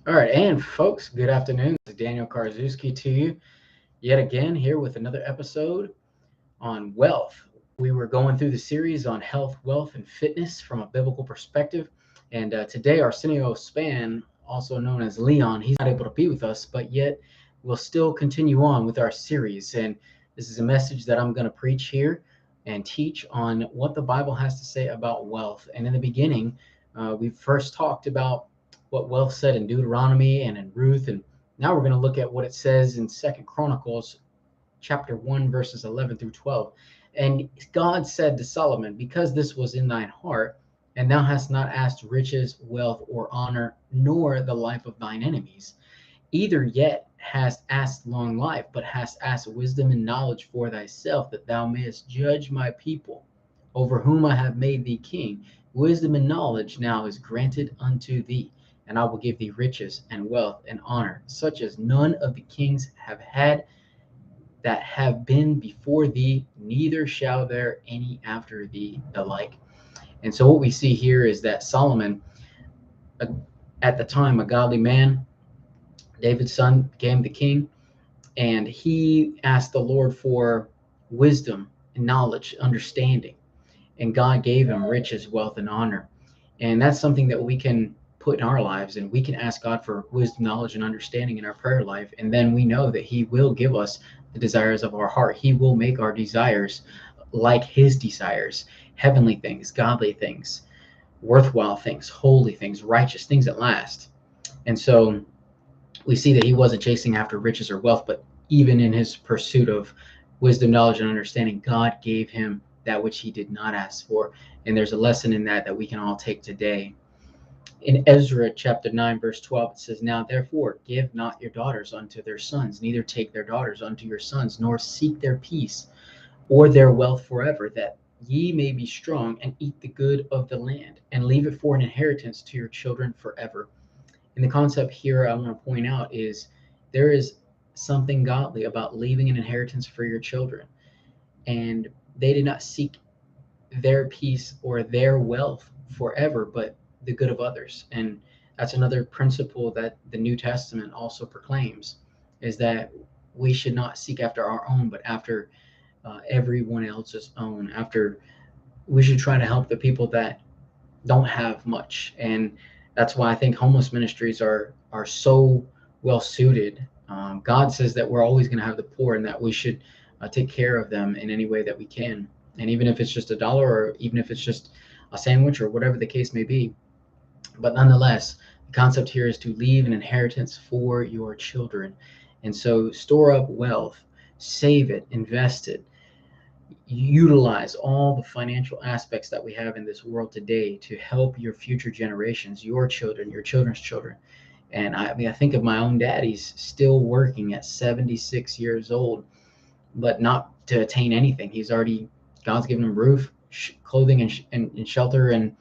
All right, and folks, good afternoon. This is Daniel Karczewski to you yet again here with another episode on wealth. We were going through the series on health, wealth, and fitness from a biblical perspective. And today, Arsenio Span, also known as Leon, he's not able to be with us, but yet we'll still continue on with our series. And this is a message that I'm going to preach here and teach on what the Bible has to say about wealth. And in the beginning, we first talked about what wealth said in Deuteronomy and in Ruth. And now we're going to look at what it says in Second Chronicles chapter 1, verses 11 through 12. And God said to Solomon, because this was in thine heart, and thou hast not asked riches, wealth, or honor, nor the life of thine enemies, either yet hast asked long life, but hast asked wisdom and knowledge for thyself, that thou mayest judge my people, over whom I have made thee king. Wisdom and knowledge now is granted unto thee, and I will give thee riches and wealth and honor, such as none of the kings have had that have been before thee, neither shall there any after thee alike. And so what we see here is that Solomon, uh, at the time a godly man, David's son, became the king, and he asked the Lord for wisdom and knowledge, understanding, and God gave him riches, wealth, and honor. And that's something that we can put in our lives, and we can ask God for wisdom, knowledge, and understanding in our prayer life. And then we know that He will give us the desires of our heart. He will make our desires like His desires, heavenly things, godly things, worthwhile things, holy things, righteous things that last. And so we see that he wasn't chasing after riches or wealth, but even in his pursuit of wisdom, knowledge, and understanding, God gave him that which he did not ask for. And there's a lesson in that that we can all take today. In Ezra chapter 9, verse 12, it says, now therefore give not your daughters unto their sons, neither take their daughters unto your sons, nor seek their peace or their wealth forever, that ye may be strong and eat the good of the land, and leave it for an inheritance to your children forever. And the concept here I want to point out is there is something godly about leaving an inheritance for your children. And they did not seek their peace or their wealth forever, but the good of others. And that's another principle that the New Testament also proclaims, is that we should not seek after our own, but after everyone else's own. After we should try to help the people that don't have much. And that's why I think homeless ministries are so well suited. God says that we're always going to have the poor, and that we should take care of them in any way that we can. And even if it's just a dollar, or even if it's just a sandwich, or whatever the case may be. But nonetheless, the concept here is to leave an inheritance for your children. And so store up wealth, save it, invest it, utilize all the financial aspects that we have in this world today to help your future generations, your children, your children's children. And I mean, I think of my own dad. He's still working at 76 years old, but not to attain anything. He's already, God's given him roof, clothing, and shelter, and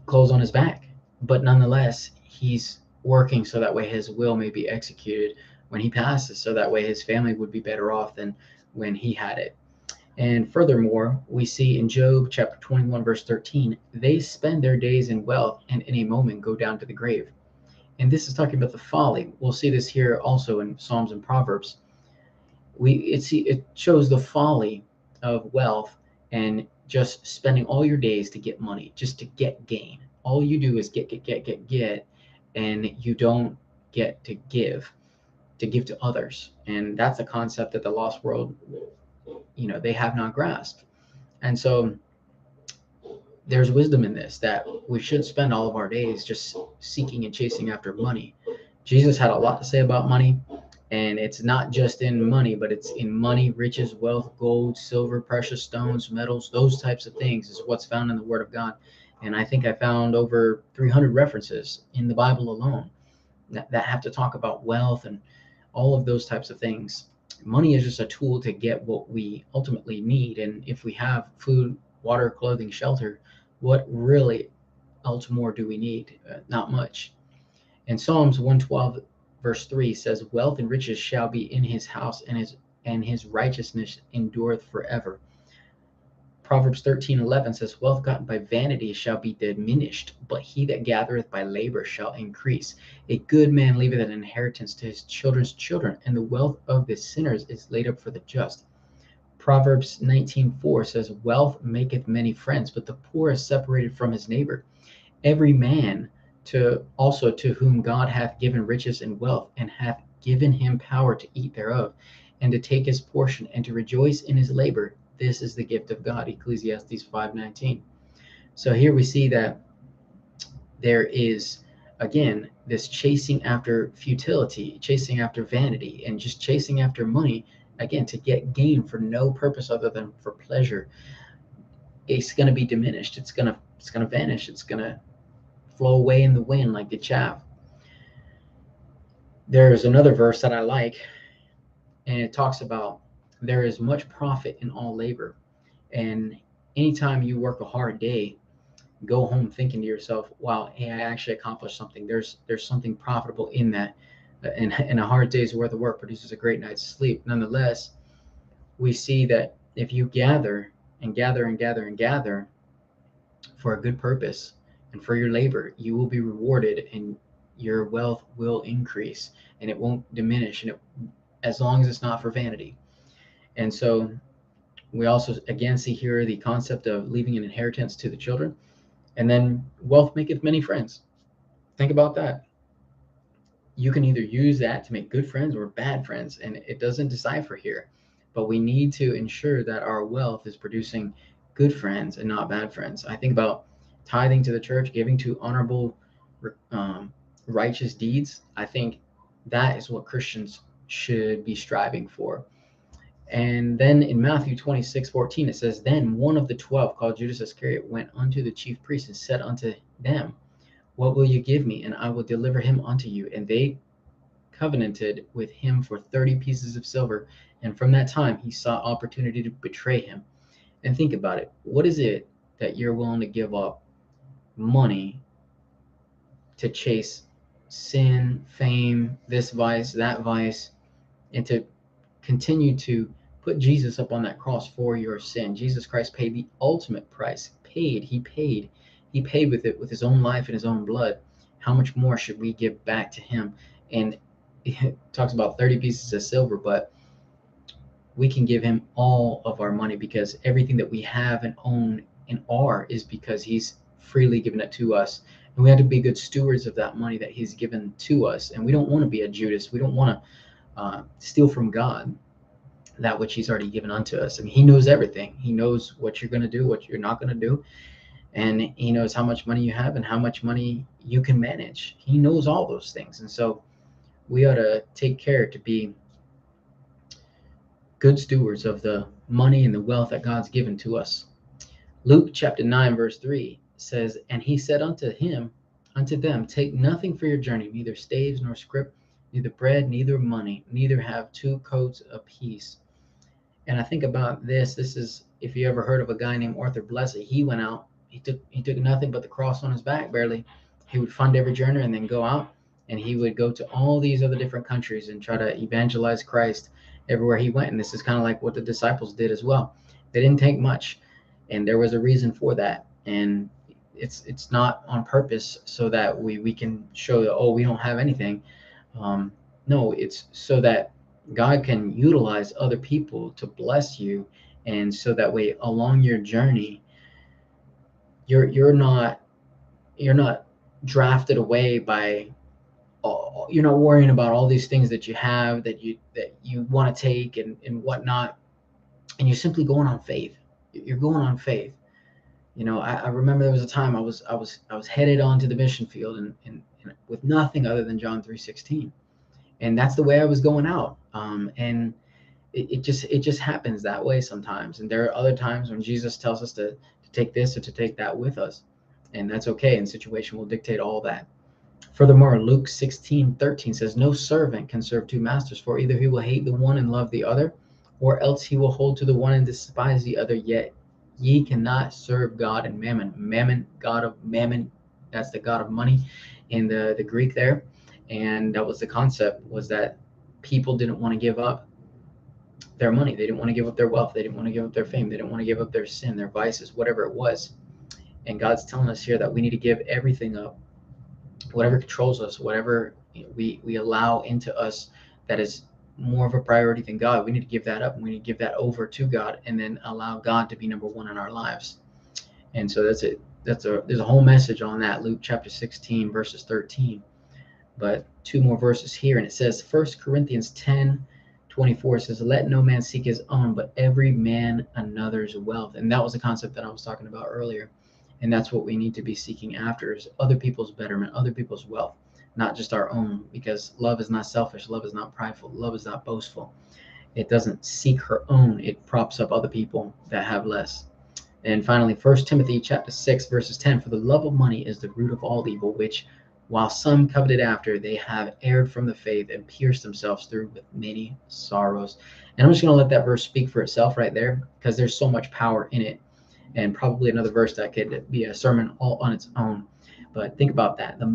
clothes on his back. But nonetheless, he's working so that way his will may be executed when he passes, so that way his family would be better off than when he had it. And furthermore, we see in Job chapter 21, verse 13, they spend their days in wealth and in a moment go down to the grave. And this is talking about the folly. We'll see this here also in Psalms and Proverbs. It shows the folly of wealth and just spending all your days to get money, just to get gain. All you do is get, and you don't get to give to others. And that's a concept that the lost world, they have not grasped. And so there's wisdom in this, that we should spend all of our days just seeking and chasing after money. Jesus had a lot to say about money, and it's not just in money, but it's in money, riches, wealth, gold, silver, precious stones, metals, those types of things is what's found in the Word of God. And I think I found over 300 references in the Bible alone that have to talk about wealth and all of those types of things. Money is just a tool to get what we ultimately need. And if we have food, water, clothing, shelter, what really else more do we need? Not much. And Psalms 112, verse 3 says, wealth and riches shall be in his house, and his righteousness endureth forever. Proverbs 13:11 says, wealth gotten by vanity shall be diminished, but he that gathereth by labor shall increase. A good man leaveth an inheritance to his children's children, and the wealth of the sinners is laid up for the just. Proverbs 19:4 says, wealth maketh many friends, but the poor is separated from his neighbor. Every man also to whom God hath given riches and wealth, and hath given him power to eat thereof, and to take his portion, and to rejoice in his labor, this is the gift of God. Ecclesiastes 5:19. So here we see that there is, again, this chasing after futility, chasing after vanity, and just chasing after money, again, to get gain for no purpose other than for pleasure. It's going to be diminished. It's going to vanish. It's going to flow away in the wind like the chaff. There's another verse that I like, and it talks about there is much profit in all labor. And anytime you work a hard day, go home thinking to yourself, wow, hey, I actually accomplished something. There's something profitable in that. And a hard day's worth of work produces a great night's sleep. Nonetheless, we see that if you gather and gather and gather and gather for a good purpose and for your labor, you will be rewarded, and your wealth will increase, and it won't diminish, and as long as it's not for vanity. And so we also again see here the concept of leaving an inheritance to the children. And then wealth maketh many friends. Think about that. You can either use that to make good friends or bad friends, and it doesn't decipher here. But we need to ensure that our wealth is producing good friends and not bad friends. I think about tithing to the church, giving to honorable, righteous deeds. I think that is what Christians should be striving for. And then in Matthew 26:14, it says, then one of the 12, called Judas Iscariot, went unto the chief priests and said unto them, what will you give me? And I will deliver him unto you. And they covenanted with him for 30 pieces of silver. And from that time, he sought opportunity to betray him. And think about it. What is it that you're willing to give up money to chase sin, fame, this vice, that vice, and to continue to put Jesus up on that cross for your sin? Jesus Christ paid the ultimate price. He paid with it, with his own life and his own blood. How much more should we give back to him? And it talks about 30 pieces of silver, but we can give him all of our money, because everything that we have and own and are is because he's freely given it to us. And we have to be good stewards of that money that he's given to us. And we don't want to be a Judas. We don't want to steal from God that which he's already given unto us. And he knows everything. He knows what you're going to do, what you're not going to do. And he knows how much money you have and how much money you can manage. He knows all those things. And so we ought to take care to be good stewards of the money and the wealth that God's given to us. Luke chapter 9, verse 3 says, and he said unto them, take nothing for your journey, neither staves nor scrip, neither bread, neither money, neither have two coats apiece. And I think about this. This is, if you ever heard of a guy named Arthur Blessed, he went out, he took nothing but the cross on his back, barely. He would fund every journey and then go out, and he would go to all these other different countries and try to evangelize Christ everywhere he went. And this is kind of like what the disciples did as well. They didn't take much, and there was a reason for that. And it's not on purpose so that we can show that, oh, we don't have anything. No, it's so that God can utilize other people to bless you, and so that way along your journey, you're not drafted away by, you're not worrying about all these things that you have that you want to take and whatnot, and you're simply going on faith. You're going on faith. I remember there was a time I was headed onto the mission field and with nothing other than John 3:16. And that's the way I was going out. And it just happens that way sometimes. And there are other times when Jesus tells us to take this or to take that with us. And that's okay. And situation will dictate all that. Furthermore, Luke 16:13 says, no servant can serve two masters, for either he will hate the one and love the other, or else he will hold to the one and despise the other. Yet ye cannot serve God and mammon. Mammon, god of mammon, that's the god of money in the Greek there. And that was the concept, was that people didn't want to give up their money. They didn't want to give up their wealth. They didn't want to give up their fame. They didn't want to give up their sin, their vices, whatever it was. And God's telling us here that we need to give everything up, whatever controls us, whatever we allow into us that is more of a priority than God. We need to give that up, and we need to give that over to God, and then allow God to be number one in our lives. And so that's it. There's a whole message on that. Luke chapter 16 verses 13. But two more verses here, and it says 1 Corinthians 10:24 says, let no man seek his own, but every man another's wealth. And that was the concept that I was talking about earlier. And that's what we need to be seeking after, is other people's betterment, other people's wealth, not just our own, because love is not selfish. Love is not prideful. Love is not boastful. It doesn't seek her own. It props up other people that have less. And finally, 1 Timothy chapter 6, verses 10, for the love of money is the root of all evil, which while some coveted after, they have erred from the faith and pierced themselves through with many sorrows. And I'm just going to let that verse speak for itself right there, because there's so much power in it. And probably another verse that could be a sermon all on its own. But think about that. The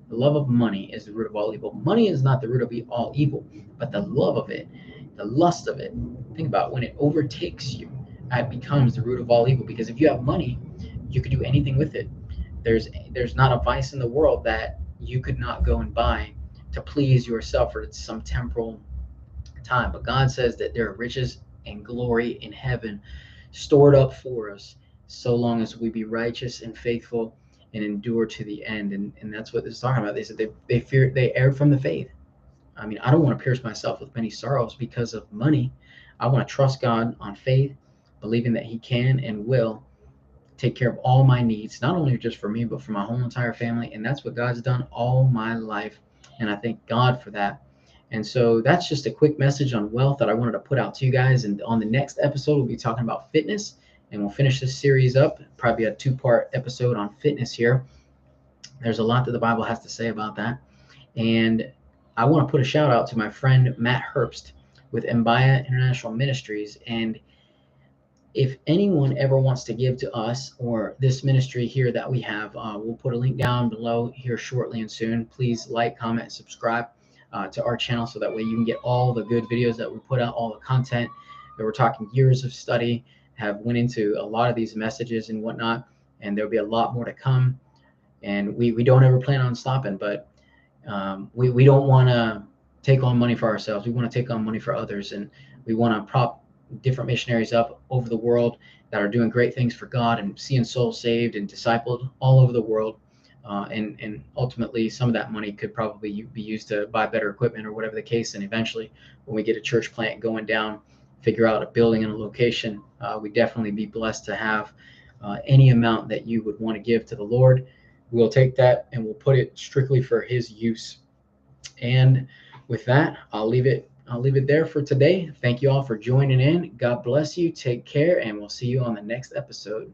love of money is the root of all evil. Money is not the root of all evil, but the love of it, the lust of it. Think about when it overtakes you, it becomes the root of all evil. Because if you have money, you could do anything with it. There's not a vice in the world that you could not go and buy to please yourself for some temporal time. But God says that there are riches and glory in heaven stored up for us, so long as we be righteous and faithful and endure to the end. And that's what this is talking about. They said they erred from the faith. I mean, I don't want to pierce myself with many sorrows because of money. I want to trust God on faith, believing that he can and will take care of all my needs, not only just for me, but for my whole entire family. And that's what God's done all my life. And I thank God for that. And so that's just a quick message on wealth that I wanted to put out to you guys. And on the next episode, we'll be talking about fitness, and we'll finish this series up, probably a 2-part episode on fitness here. There's a lot that the Bible has to say about that. And I want to put a shout out to my friend Matt Herbst with Mbaya International Ministries. And if anyone ever wants to give to us or this ministry here that we have, we'll put a link down below here shortly and soon. Please like, comment, subscribe to our channel, so that way you can get all the good videos that we put out, all the content that we're talking. Years of study have went into a lot of these messages and whatnot, and there'll be a lot more to come. And we don't ever plan on stopping, but we don't want to take on money for ourselves. We want to take on money for others, and we want to prop different missionaries up over the world that are doing great things for God and seeing souls saved and discipled all over the world. And ultimately, some of that money could probably be used to buy better equipment or whatever the case. And eventually, when we get a church plant going down, figure out a building and a location, we'd definitely be blessed to have any amount that you would want to give to the Lord. We'll take that and we'll put it strictly for his use. And with that, I'll leave it there for today. Thank you all for joining in. God bless you. Take care, and we'll see you on the next episode.